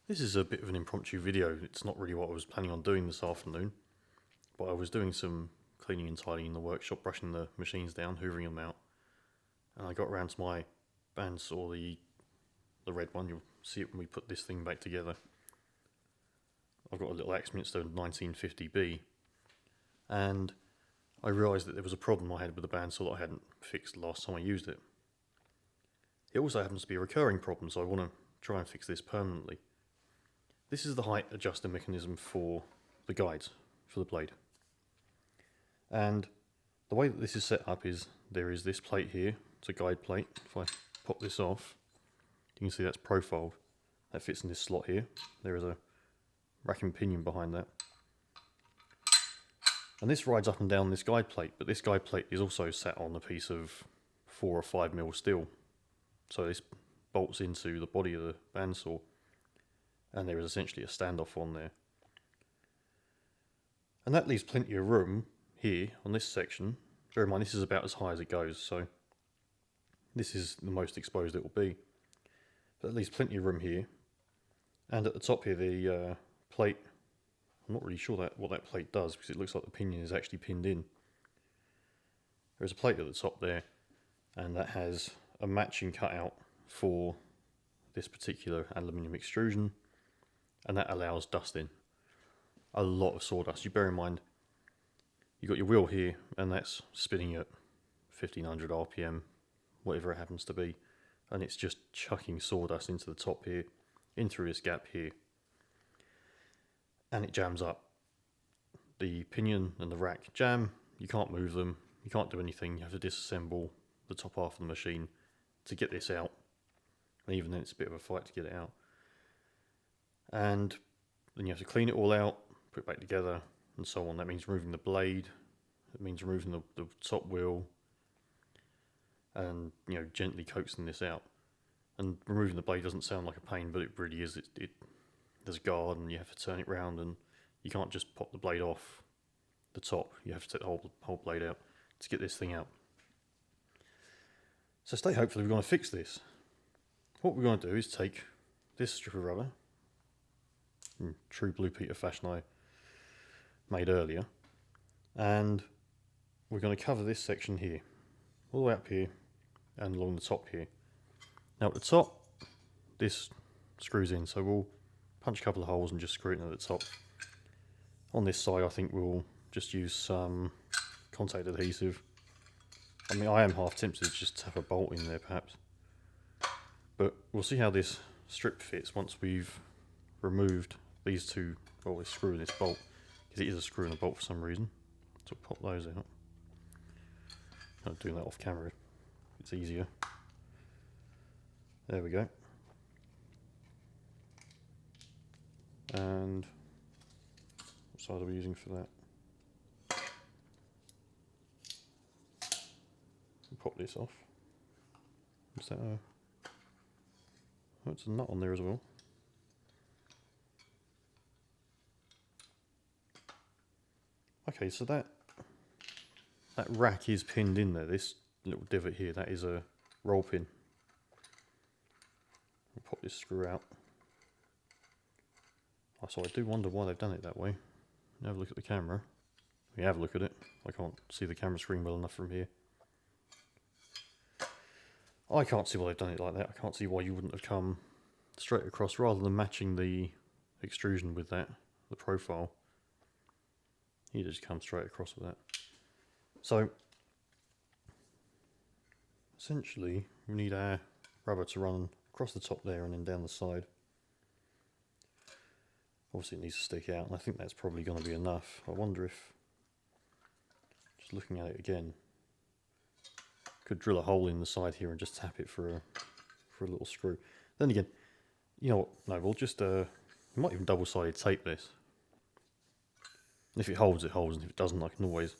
This is a bit of an impromptu video. It's not really what I was planning on doing this afternoon, but I was doing some cleaning and tidying in the workshop, brushing the machines down, hoovering them out, and I got around to my bandsaw, the red one. You'll see it when we put this thing back together. I've got a little Axminster 1950b, and I realised that there was a problem I had with the bandsaw that I hadn't fixed the last time I used it. It also happens to be a recurring problem, so I want to try and fix this permanently. This is the height adjuster mechanism for the guides for the blade. And the way that this is set up is there is this plate here, it's a guide plate. If I pop this off, you can see that's profiled. That fits in this slot here. There is a rack and pinion behind that. And this rides up and down this guide plate, but this guide plate is also sat on a piece of 4 or 5mm steel. So this bolts into the body of the bandsaw, and there is essentially a standoff on there. And that leaves plenty of room here on this section. Bear in mind, this is about as high as it goes, so this is the most exposed it will be. But that leaves plenty of room here. And at the top here, the plate, I'm not really sure what that plate does, because it looks like the pinion is actually pinned in. There's a plate at the top there, and that has a matching cutout for this particular aluminium extrusion, and that allows dusting. A lot of sawdust. You bear in mind, you've got your wheel here, and that's spinning at 1500 RPM, whatever it happens to be, and it's just chucking sawdust into the top here, in through this gap here, and it jams up. The pinion and the rack jam, you can't move them, you can't do anything, you have to disassemble the top half of the machine to get this out, and even then it's a bit of a fight to get it out. And then you have to clean it all out, put it back together, and so on. That means removing the blade, it means removing the top wheel, and gently coaxing this out. And removing the blade doesn't sound like a pain, but it really is. There's a guard, and you have to turn it round, and you can't just pop the blade off the top. You have to take the whole blade out to get this thing out. So today, hopefully, we're going to fix this. What we're going to do is take this strip of rubber, in true Blue Peter fashion I made earlier, and we're going to cover this section here, all the way up here and along the top here. Now at the top, this screws in, so we'll punch a couple of holes and just screw it in at the top. On this side, I think we'll just use some contact adhesive. I mean, I am half tempted to just tap a bolt in there perhaps, but we'll see how this strip fits once we've removed these two, well, this screw and this bolt, because it is a screw and a bolt for some reason. So we'll pop those out. I'm doing that off camera, it's easier. There we go. And what side are we using for that? We'll pop this off. Is that a... Oh, it's a nut on there as well. Okay, so that rack is pinned in there. This little divot here, that is a roll pin. We'll pop this screw out. Oh, so I do wonder why they've done it that way. Have a look at the camera. We have a look at it. I can't see the camera screen well enough from here. I can't see why they've done it like that. I can't see why you wouldn't have come straight across rather than matching the extrusion with that, the profile. You just come straight across with that. So essentially we need our rubber to run across the top there and then down the side. Obviously it needs to stick out, and I think that's probably going to be enough. I wonder if, just looking at it again, could drill a hole in the side here and just tap it for a little screw. Then again, you know what, no, we'll just you might even double-sided tape this. If it holds, it holds, and if it doesn't, I can always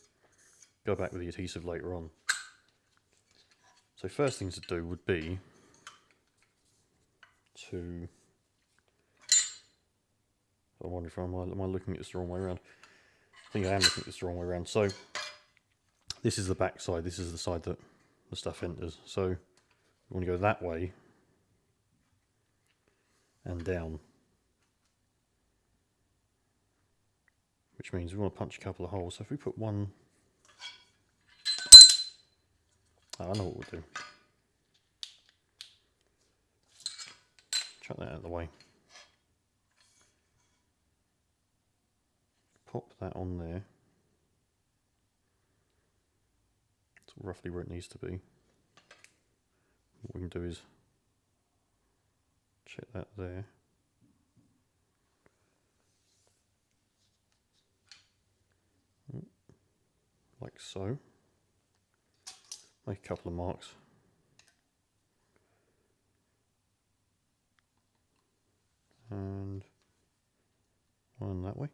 go back with the adhesive later on. So first thing to do would be to... I wonder if am I looking at this the wrong way around? I think I am looking at this the wrong way around. So this is the back side, this is the side that the stuff enters. So we want to go that way and down. which means we want to punch a couple of holes. So if we put one, oh, I know what we'll do. Chuck that out of the way. Pop that on there. It's roughly where it needs to be. What we can do is check that there. Like so. Make a couple of marks. And one that way.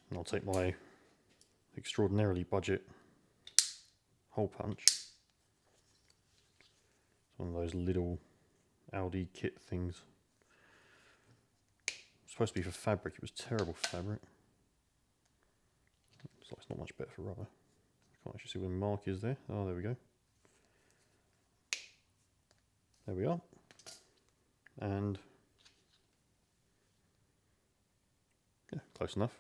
And I'll take my extraordinarily budget hole punch. It's one of those little Aldi kit things. It's supposed to be for fabric, it was terrible for fabric. Looks like it's not much better for rubber. Can't actually see where the mark is there. Oh, there we go. There we are. And yeah, close enough.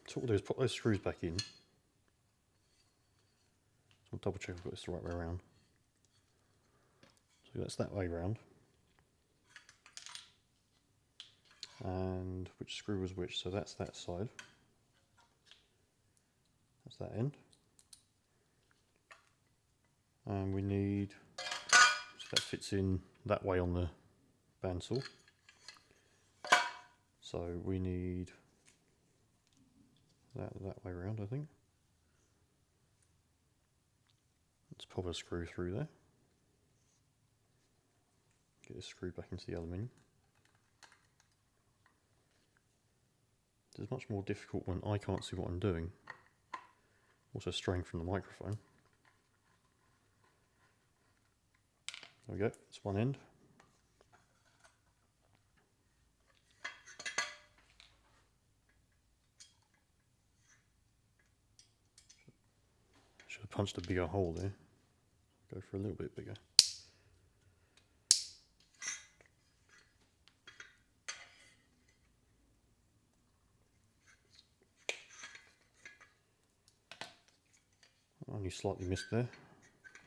So what we'll do is put those screws back in. So we'll double check I've got this the right way around. So that's that way round. And which screw was which? So that's that side. That's that end. And we need, so that fits in that way on the bandsaw. So we need that way around, I think. Let's pop a screw through there. Get this screw back into the aluminium. It's much more difficult when I can't see what I'm doing. Also straying from the microphone. There we go, it's one end. Should have punched a bigger hole there. Go for a little bit bigger. Only slightly missed there.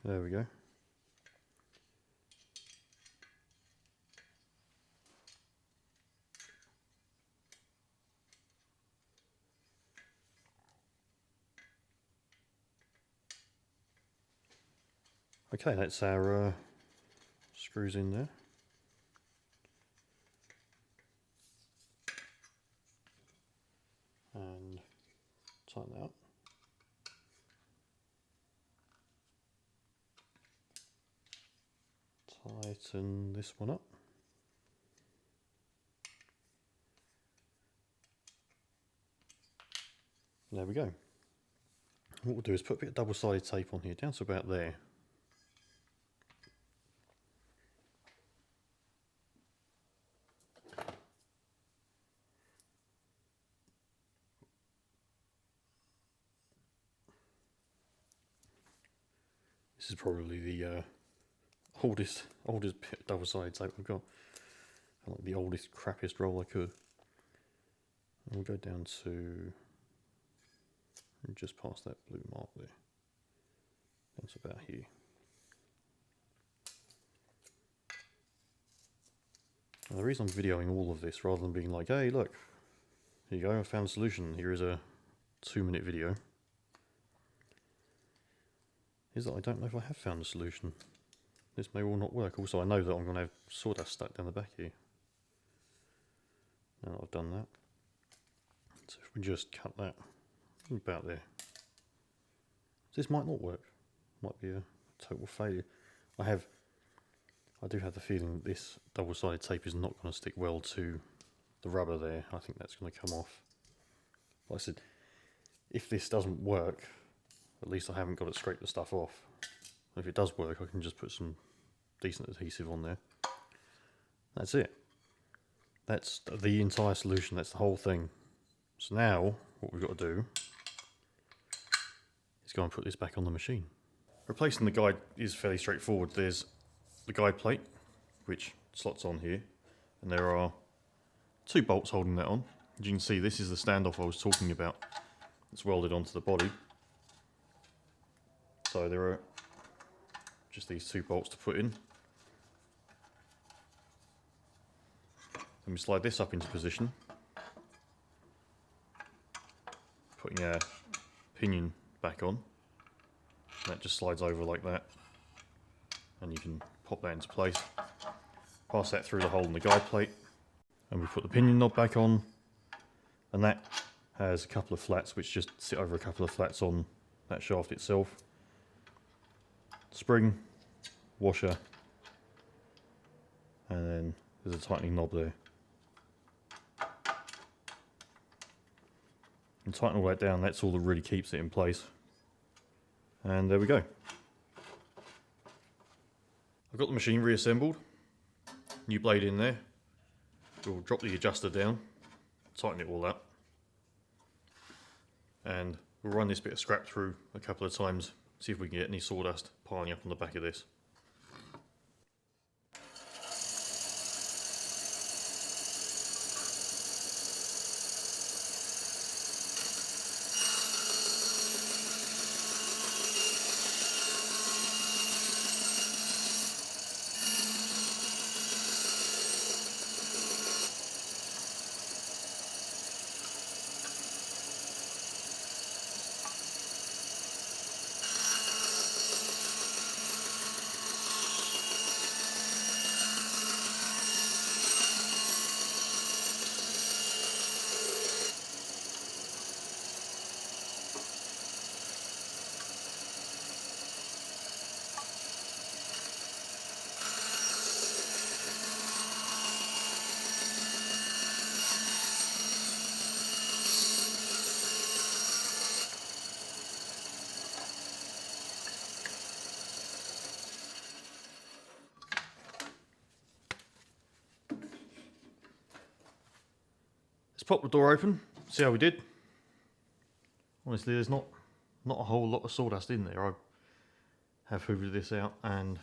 There we go. Okay, that's our screws in there. And tighten that up. Tighten this one up. There we go. What we'll do is put a bit of double-sided tape on here, down to about there. This is probably the oldest bit of double-sided tape I've got. I like the oldest, crappiest roll I could. And we'll go down to just past that blue mark there. That's about here. And the reason I'm videoing all of this rather than being like, hey look, here you go, I found a solution, here is a 2-minute video, is that I don't know if I have found a solution. This may well not work. Also, I know that I'm going to have sawdust stuck down the back here. Now that I've done that. So if we just cut that about there. This might not work. Might be a total failure. I do have the feeling that this double-sided tape is not going to stick well to the rubber there. I think that's going to come off. Like I said, if this doesn't work, at least I haven't got to scrape the stuff off. If it does work, I can just put some decent adhesive on there. That's it. That's the entire solution. That's the whole thing. So now, what we've got to do is go and put this back on the machine. Replacing the guide is fairly straightforward. There's the guide plate, which slots on here, and there are 2 bolts holding that on. As you can see, this is the standoff I was talking about. It's welded onto the body. So there are just these 2 bolts to put in. Then we slide this up into position, putting our pinion back on. That just slides over like that, and you can pop that into place. Pass that through the hole in the guide plate, and we put the pinion knob back on, and that has a couple of flats which just sit over a couple of flats on that shaft itself. Spring, washer, and then there's a tightening knob there. And tighten all that down, that's all that really keeps it in place. And there we go. I've got the machine reassembled. New blade in there. We'll drop the adjuster down, tighten it all up. And we'll run this bit of scrap through a couple of times, see if we can get any sawdust piling up on the back of this. Let's pop the door open, see how we did. Honestly, there's not a whole lot of sawdust in there. I have hoovered this out, and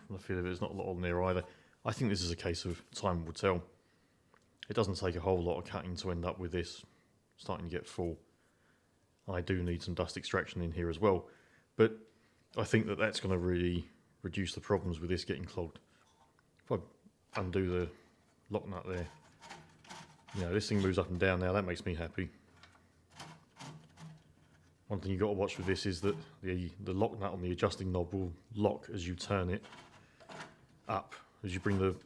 from the feel of it, there's not a lot on there either. I think this is a case of time will tell. It doesn't take a whole lot of cutting to end up with this starting to get full. I do need some dust extraction in here as well, but I think that that's going to really reduce the problems with this getting clogged. If I undo the lock nut there, you know, this thing moves up and down now, that makes me happy. One thing you've got to watch with this is that the lock nut on the adjusting knob will lock as you turn it up. As you bring the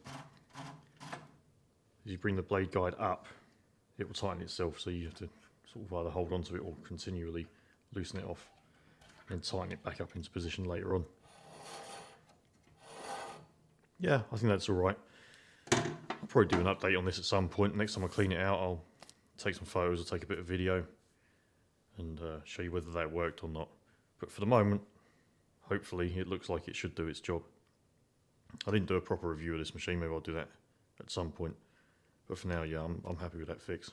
blade guide up, it will tighten itself, so you have to sort of either hold onto it or continually loosen it off and tighten it back up into position later on. Yeah, I think that's alright. I'll probably do an update on this at some point. Next time I clean it out, I'll take some photos, I'll take a bit of video and show you whether that worked or not. But for the moment, hopefully it looks like it should do its job. I didn't do a proper review of this machine, maybe I'll do that at some point. But for now, yeah, I'm happy with that fix.